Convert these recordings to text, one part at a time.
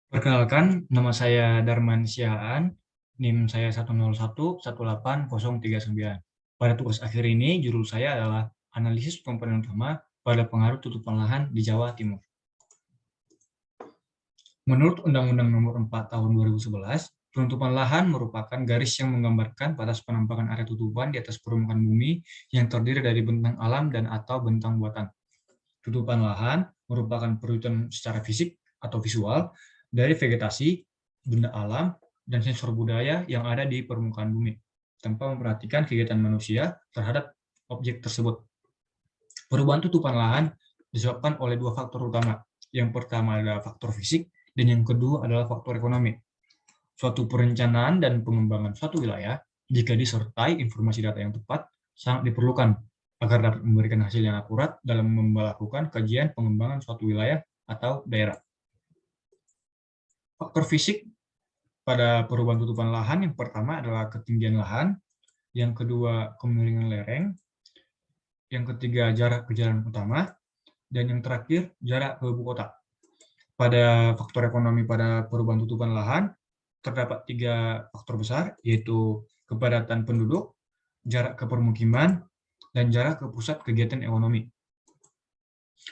Perkenalkan, nama saya Darman Siaan, NIM saya 101180039. Pada tugas akhir ini, judul saya adalah analisis komponen utama pada pengaruh tutupan lahan di Jawa Timur. Menurut Undang-Undang Nomor 4 Tahun 2011, penutupan lahan merupakan garis yang menggambarkan batas penampakan area tutupan di atas permukaan bumi yang terdiri dari bentang alam dan atau bentang buatan. Tutupan lahan merupakan perwujudan secara fisik atau visual dari vegetasi, benda alam, dan sensor budaya yang ada di permukaan bumi, tanpa memperhatikan kegiatan manusia terhadap objek tersebut. Perubahan tutupan lahan disebabkan oleh dua faktor utama. Yang pertama adalah faktor fisik, dan yang kedua adalah faktor ekonomi. Suatu perencanaan dan pengembangan suatu wilayah, jika disertai informasi data yang tepat, sangat diperlukan agar dapat memberikan hasil yang akurat dalam melakukan kajian pengembangan suatu wilayah atau daerah. Faktor fisik pada perubahan tutupan lahan yang pertama adalah ketinggian lahan, yang kedua kemiringan lereng, yang ketiga jarak ke jalan utama, dan yang terakhir jarak ke ibu kota. Pada faktor ekonomi pada perubahan tutupan lahan, terdapat tiga faktor besar, yaitu kepadatan penduduk, jarak ke permukiman, dan jarak ke pusat kegiatan ekonomi.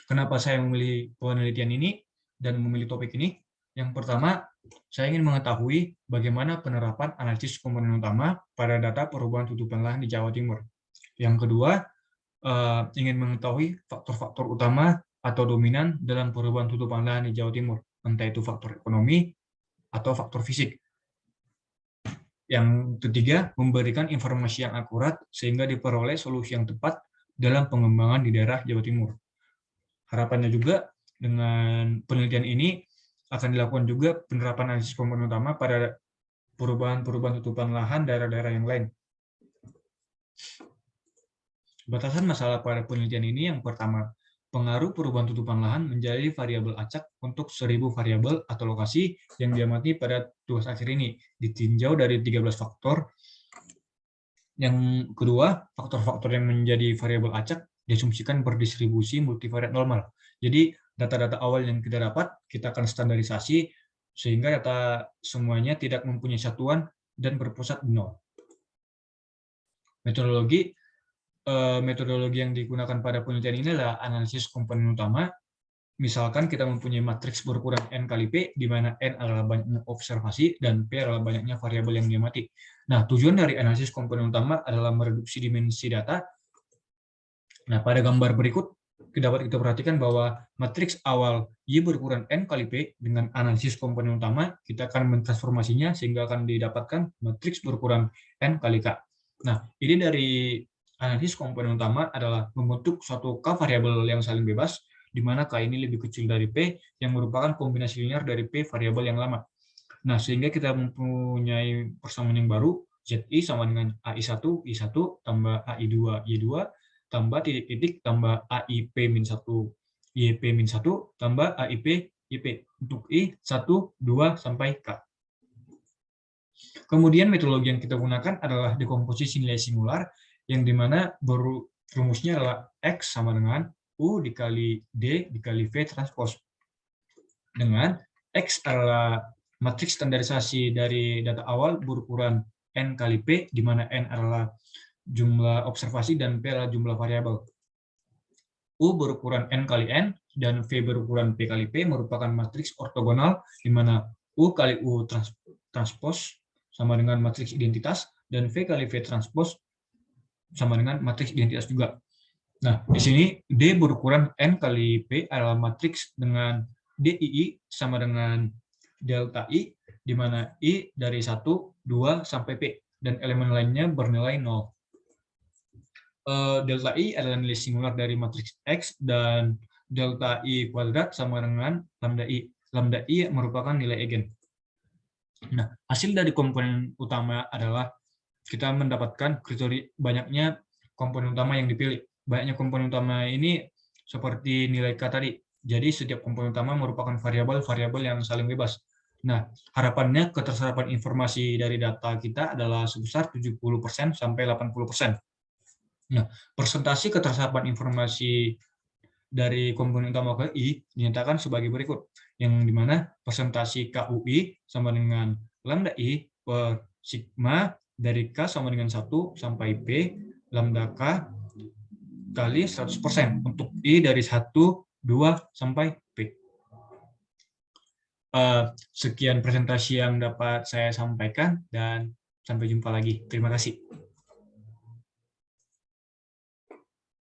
Kenapa saya memilih penelitian ini dan memilih topik ini? Yang pertama, saya ingin mengetahui bagaimana penerapan analisis komponen utama pada data perubahan tutupan lahan di Jawa Timur. Yang kedua, ingin mengetahui faktor-faktor utama atau dominan dalam perubahan tutupan lahan di Jawa Timur, entah itu faktor ekonomi atau faktor fisik. Yang ketiga, memberikan informasi yang akurat sehingga diperoleh solusi yang tepat dalam pengembangan di daerah Jawa Timur. Harapannya juga dengan penelitian ini akan dilakukan juga penerapan analisis komponen utama pada perubahan-perubahan tutupan lahan daerah-daerah yang lain. Batasan masalah pada penelitian ini yang pertama, pengaruh perubahan tutupan lahan menjadi variabel acak untuk 1000 variabel atau lokasi yang diamati pada tugas akhir ini, ditinjau dari 13 faktor. Yang kedua, faktor-faktor yang menjadi variabel acak diasumsikan berdistribusi multivariat normal. Jadi, data-data awal yang kita dapat, kita akan standarisasi sehingga data semuanya tidak mempunyai satuan dan berpusat di nol. Metodologi yang digunakan pada penelitian ini adalah analisis komponen utama. Misalkan kita mempunyai matriks berukuran N kali P, di mana N adalah banyaknya observasi dan P adalah banyaknya variabel yang diamati. Nah, tujuan dari analisis komponen utama adalah mereduksi dimensi data. Nah, pada gambar berikut, dapat kita perhatikan bahwa matriks awal Y berukuran N kali P dengan analisis komponen utama, kita akan mentransformasinya sehingga akan didapatkan matriks berukuran N kali K. Nah, ini dari analisis komponen utama adalah membentuk suatu K variabel yang saling bebas, di mana K ini lebih kecil dari P, yang merupakan kombinasi linear dari P variabel yang lama. Nah, sehingga kita mempunyai persamaan yang baru, ZI sama dengan AI1, I1, tambah AI2, Y2, tambah titik-titik, tambah AIP-1, YP-1, tambah AIP, YP. Untuk I, 1, 2, sampai K. Kemudian metodologi yang kita gunakan adalah dekomposisi nilai singular, yang dimana rumusnya adalah X sama dengan U dikali D dikali V transpose. Dengan X adalah matriks standarisasi dari data awal berukuran N kali P, di mana N adalah jumlah observasi dan P adalah jumlah variabel. U berukuran N kali N dan V berukuran P kali P merupakan matriks ortogonal, di mana U kali U transpose sama dengan matriks identitas, dan V kali V transpose sama dengan matriks identitas juga. Nah, di sini D berukuran N kali P adalah matriks dengan DII sama dengan delta I, di mana I dari 1, 2, sampai P, dan elemen lainnya bernilai 0. Delta I adalah nilai singular dari matriks X, dan delta I kuadrat sama dengan lambda I. Lambda I merupakan nilai eigen. Nah, hasil dari komponen utama adalah kita mendapatkan kriteria banyaknya komponen utama yang dipilih. Banyaknya komponen utama ini seperti nilai K tadi. Jadi setiap komponen utama merupakan variabel-variabel yang saling bebas. Nah, harapannya keterserapan informasi dari data kita adalah sebesar 70% sampai 80%. Nah, persentase keterserapan informasi dari komponen utama ke I dinyatakan sebagai berikut, yang dimana presentasi KUI sama dengan lambda I per sigma dari K sama dengan 1 sampai P lambda K kali 100% untuk I dari 1, 2, sampai P. Sekian presentasi yang dapat saya sampaikan dan sampai jumpa lagi. Terima kasih.